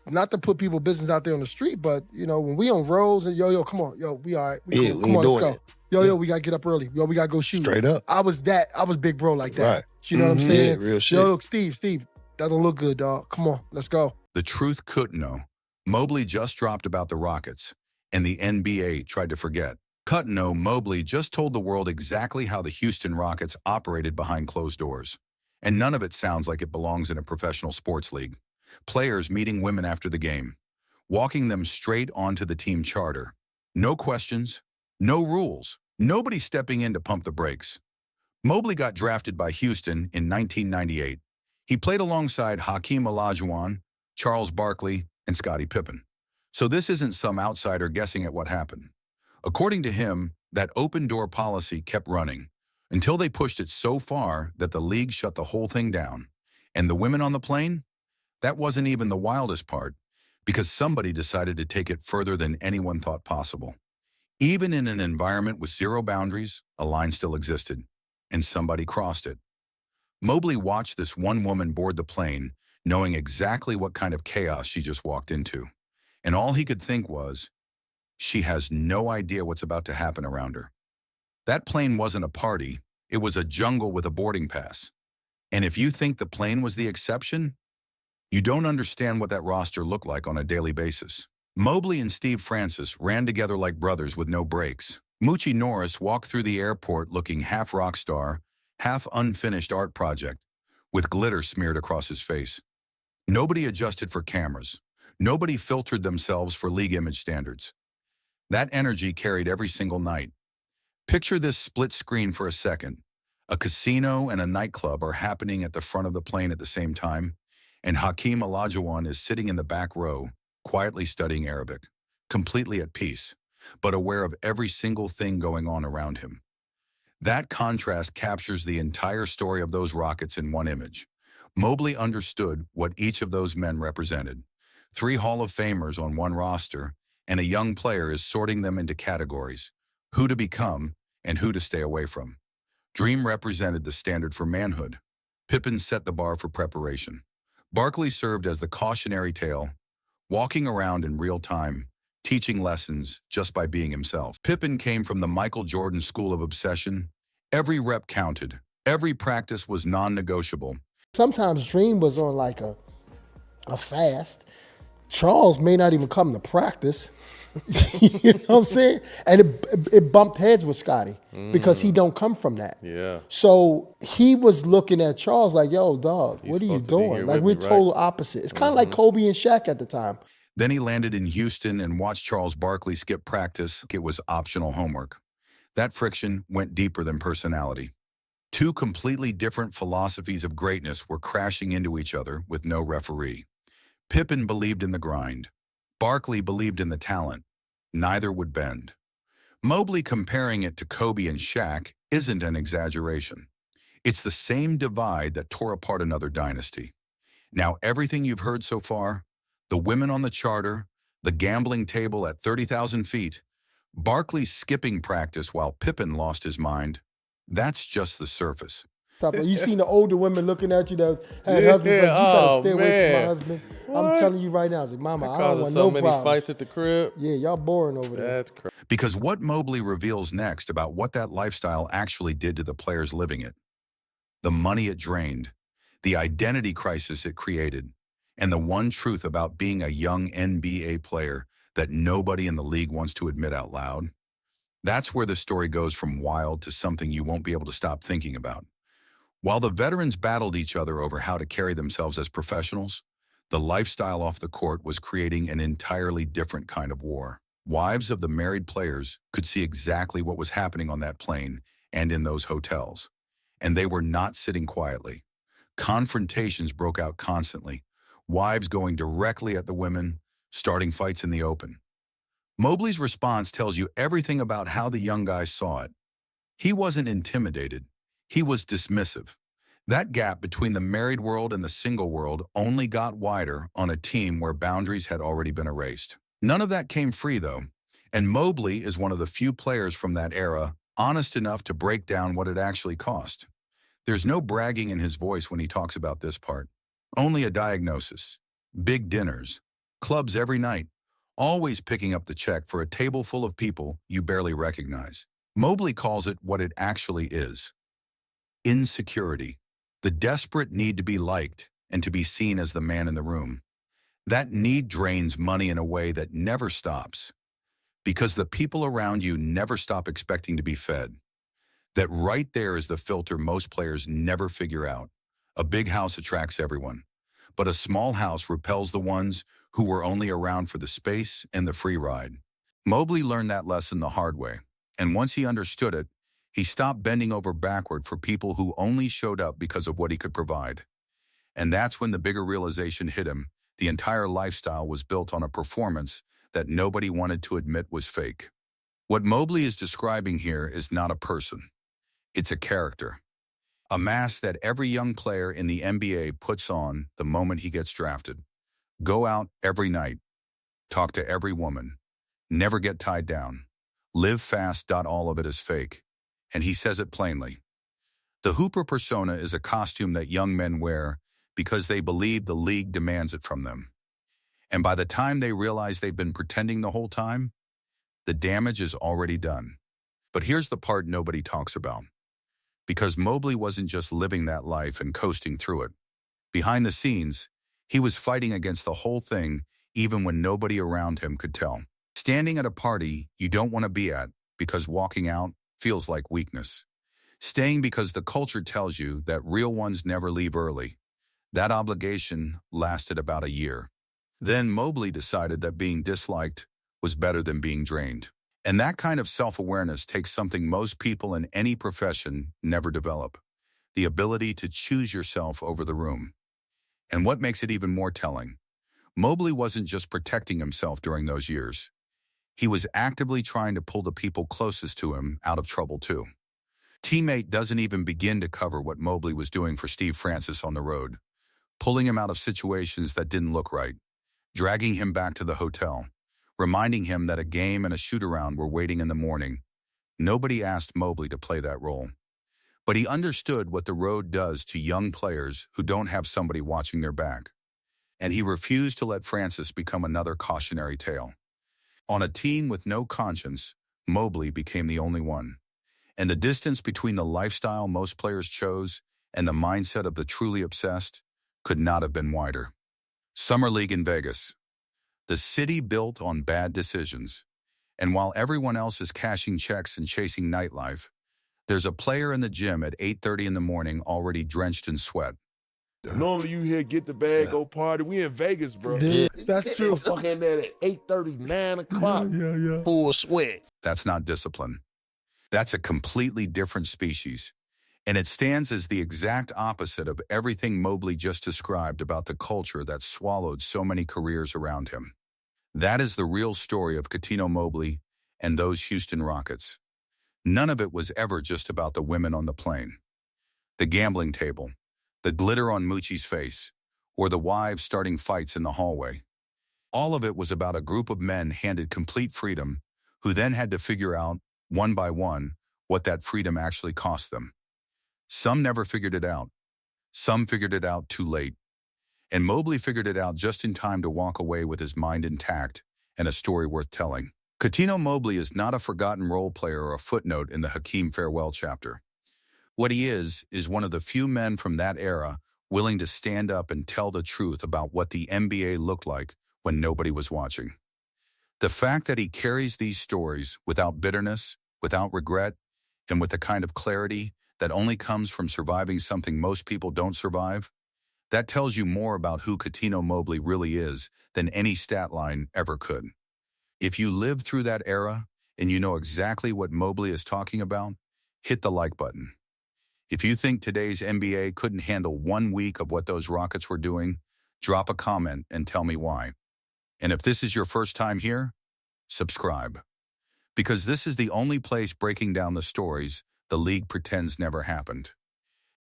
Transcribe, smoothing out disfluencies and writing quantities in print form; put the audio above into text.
not to put people business out there on the street, but when we on roads and yo, come on, yo, we all right, we Yeah, cool. we Come ain't on, let's doing go. it. Yo, we gotta get up early. Yo, we gotta go shoot. Straight up. I was big bro like that. Right. You know what I'm Yeah, saying? real shit. Yo, look, Steve, that don't look good, dog. Come on, let's go. The truth couldn't know. Mobley just dropped about the Rockets, and the NBA tried to forget. Cuttino Mobley just told the world exactly how the Houston Rockets operated behind closed doors. And none of it sounds like it belongs in a professional sports league. Players meeting women after the game, walking them straight onto the team charter. No questions, no rules, nobody stepping in to pump the brakes. Mobley got drafted by Houston in 1998. He played alongside Hakeem Olajuwon, Charles Barkley, and Scottie Pippen. So this isn't some outsider guessing at what happened. According to him, that open-door policy kept running until they pushed it so far that the league shut the whole thing down. And the women on the plane? That wasn't even the wildest part, because somebody decided to take it further than anyone thought possible. Even in an environment with zero boundaries, a line still existed, and somebody crossed it. Mobley watched this one woman board the plane, knowing exactly what kind of chaos she just walked into. And all he could think was, she has no idea what's about to happen around her. That plane wasn't a party, it was a jungle with a boarding pass. And if you think the plane was the exception, you don't understand what that roster looked like on a daily basis. Mobley and Steve Francis ran together like brothers with no breaks. Moochie Norris walked through the airport looking half rock star, half unfinished art project, with glitter smeared across his face. Nobody adjusted for cameras. Nobody filtered themselves for league image standards. That energy carried every single night. Picture this split screen for a second. A casino and a nightclub are happening at the front of the plane at the same time, and Hakeem Olajuwon is sitting in the back row, quietly studying Arabic, completely at peace, but aware of every single thing going on around him. That contrast captures the entire story of those Rockets in one image. Mobley understood what each of those men represented. 3 Hall of Famers on one roster, and a young player is sorting them into categories: who to become and who to stay away from. Dream represented the standard for manhood. Pippen set the bar for preparation. Barkley served as the cautionary tale, walking around in real time, teaching lessons just by being himself. Pippen came from the Michael Jordan school of obsession. Every rep counted. Every practice was non-negotiable. Sometimes Dream was on like a fast. Charles may not even come to practice. You know what I'm saying? And it bumped heads with Scottie because he don't come from that. Yeah. So he was looking at Charles like, yo, dog, what are you supposed to be here doing? Like, with we're me, right? total opposite. It's kind of like Kobe and Shaq at the time. Then he landed in Houston and watched Charles Barkley skip practice like it was optional homework. That friction went deeper than personality. 2 completely different philosophies of greatness were crashing into each other with no referee. Pippen believed in the grind. Barkley believed in the talent. Neither would bend. Mobley comparing it to Kobe and Shaq isn't an exaggeration. It's the same divide that tore apart another dynasty. Now, everything you've heard so far, the women on the charter, the gambling table at 30,000 feet, Barkley's skipping practice while Pippen lost his mind, that's just the surface. You seen the older women looking at you that had husbands like, you gotta stay away from my husband. What? I'm telling you right now, I was like, mama, I don't Causing want so no many problems. fights at the crib. Yeah, y'all boring over there. That's crazy. Because what Mobley reveals next about what that lifestyle actually did to the players living it, the money it drained, the identity crisis it created, and the one truth about being a young NBA player that nobody in the league wants to admit out loud, that's where the story goes from wild to something you won't be able to stop thinking about. While the veterans battled each other over how to carry themselves as professionals, the lifestyle off the court was creating an entirely different kind of war. Wives of the married players could see exactly what was happening on that plane and in those hotels, and they were not sitting quietly. Confrontations broke out constantly, wives going directly at the women, starting fights in the open. Mobley's response tells you everything about how the young guys saw it. He wasn't intimidated. He was dismissive. That gap between the married world and the single world only got wider on a team where boundaries had already been erased. None of that came free, though, and Mobley is one of the few players from that era honest enough to break down what it actually cost. There's no bragging in his voice when he talks about this part. Only a diagnosis. Big dinners, clubs every night, always picking up the check for a table full of people you barely recognize. Mobley calls it what it actually is: insecurity, the desperate need to be liked and to be seen as the man in the room. That need drains money in a way that never stops, because the people around you never stop expecting to be fed. That right there is the filter most players never figure out. A big house attracts everyone, but a small house repels the ones who were only around for the space and the free ride. Mobley learned that lesson the hard way, and once he understood it, he stopped bending over backward for people who only showed up because of what he could provide. And that's when the bigger realization hit him: the entire lifestyle was built on a performance that nobody wanted to admit was fake. What Mobley is describing here is not a person. It's a character. A mask that every young player in the NBA puts on the moment he gets drafted. Go out every night. Talk to every woman. Never get tied down. Live fast. All of it is fake. And he says it plainly. The Hooper persona is a costume that young men wear because they believe the league demands it from them. And by the time they realize they've been pretending the whole time, the damage is already done. But here's the part nobody talks about. Because Mobley wasn't just living that life and coasting through it. Behind the scenes, he was fighting against the whole thing, even when nobody around him could tell. Standing at a party you don't want to be at because walking out feels like weakness. Staying because the culture tells you that real ones never leave early. That obligation lasted about a year. Then Mobley decided that being disliked was better than being drained. And that kind of self-awareness takes something most people in any profession never develop: the ability to choose yourself over the room. And what makes it even more telling, Mobley wasn't just protecting himself during those years. He was actively trying to pull the people closest to him out of trouble too. Teammate doesn't even begin to cover what Mobley was doing for Steve Francis on the road, pulling him out of situations that didn't look right, dragging him back to the hotel, reminding him that a game and a shoot-around were waiting in the morning. Nobody asked Mobley to play that role. But he understood what the road does to young players who don't have somebody watching their back. And he refused to let Francis become another cautionary tale. On a team with no conscience, Mobley became the only one. And the distance between the lifestyle most players chose and the mindset of the truly obsessed could not have been wider. Summer League in Vegas. The city built on bad decisions. And while everyone else is cashing checks and chasing nightlife, there's a player in the gym at 8:30 in the morning already drenched in sweat. Normally you hear get the bag, go party. We in Vegas, bro. Yeah, that's true. I'm fucking there at 8:30, 9 o'clock. Yeah. Full sweat. That's not discipline. That's a completely different species. And it stands as the exact opposite of everything Mobley just described about the culture that swallowed so many careers around him. That is the real story of Cuttino Mobley and those Houston Rockets. None of it was ever just about the women on the plane, the gambling table, the glitter on Moochie's face, or the wives starting fights in the hallway. All of it was about a group of men handed complete freedom who then had to figure out, one by one, what that freedom actually cost them. Some never figured it out. Some figured it out too late. And Mobley figured it out just in time to walk away with his mind intact and a story worth telling. Cuttino Mobley is not a forgotten role player or a footnote in the Hakeem farewell chapter. What he is one of the few men from that era willing to stand up and tell the truth about what the NBA looked like when nobody was watching. The fact that he carries these stories without bitterness, without regret, and with the kind of clarity that only comes from surviving something most people don't survive, that tells you more about who Cuttino Mobley really is than any stat line ever could. If you lived through that era and you know exactly what Mobley is talking about, hit the like button. If you think today's NBA couldn't handle 1 week of what those Rockets were doing, drop a comment and tell me why. And if this is your first time here, subscribe. Because this is the only place breaking down the stories the league pretends never happened.